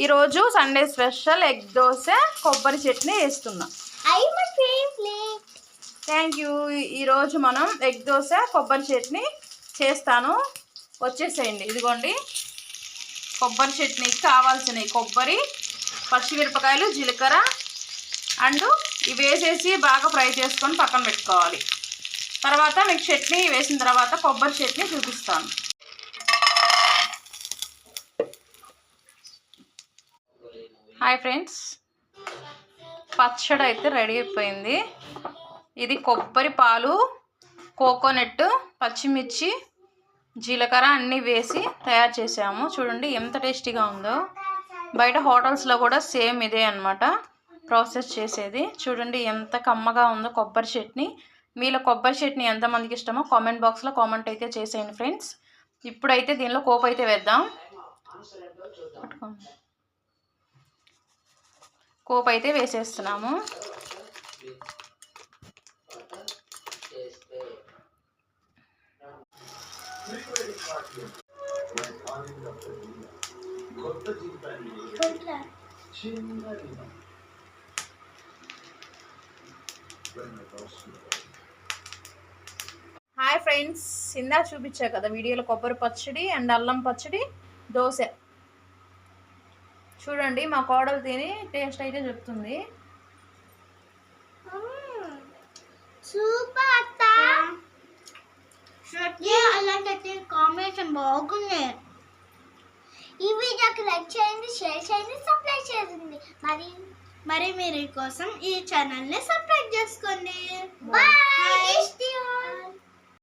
ఈరోజు Sunday special egg dosa కొబ్బరి చట్నీ వేస్తున్నా. Thank you. ఈరోజు మనం ఎగ్ దోశ కొబ్బరి చట్నీ చేస్తాను, వచ్చేసేయండి. ఇదిగోండి కొబ్బరి చట్నీకి కావాల్సినవి కొబ్బరి, పచ్చిమిరపకాయలు, జీలకర్ర అండ్ ఇవి వేసేసి బాగా ఫ్రై చేసుకొని పక్కన పెట్టుకోవాలి. తర్వాత మీకు చట్నీ వేసిన తర్వాత కొబ్బరి చట్నీ చూపిస్తాను. హాయ్ ఫ్రెండ్స్, పచ్చడి అయితే రెడీ అయిపోయింది. ఇది కొబ్బరి పాలు, కోకోనట్, పచ్చిమిర్చి, జీలకర్ర అన్నీ వేసి తయారు చేసాము. చూడండి ఎంత టేస్టీగా ఉందో. బయట హోటల్స్లో కూడా సేమ్ ఇదే అన్నమాట ప్రాసెస్ చేసేది. చూడండి ఎంత కమ్మగా ఉందో కొబ్బరి చట్నీ. మీలో కొబ్బరి చట్నీ ఎంతమందికి ఇష్టమో కామెంట్ బాక్స్లో కామెంట్ అయితే చేసేయండి ఫ్రెండ్స్. ఇప్పుడైతే దీనిలో పోపు అయితే వేద్దాం. పోపు అయితే వేసేస్తున్నాము. హాయ్ ఫ్రెండ్స్, ఇందా చూపించా కదా వీడియోలో కొబ్బరి పచ్చడి అండ్ అల్లం పచ్చడి దోశ. చూడండి మా కోడలు తిని టేస్ట్ అయితే చెప్తుంది. సూపర్ అత్త, అలాంటి కాంబినేషన్ బాగుంది. ఈ వీడియోకి లైక్ చేయండి, షేర్ చేయండి, సబ్స్క్రైబ్ చేయండి. మరి మీరు కోసం ఈ ఛానల్ని సబ్స్క్రైబ్ చేసుకోండి. బాయ్.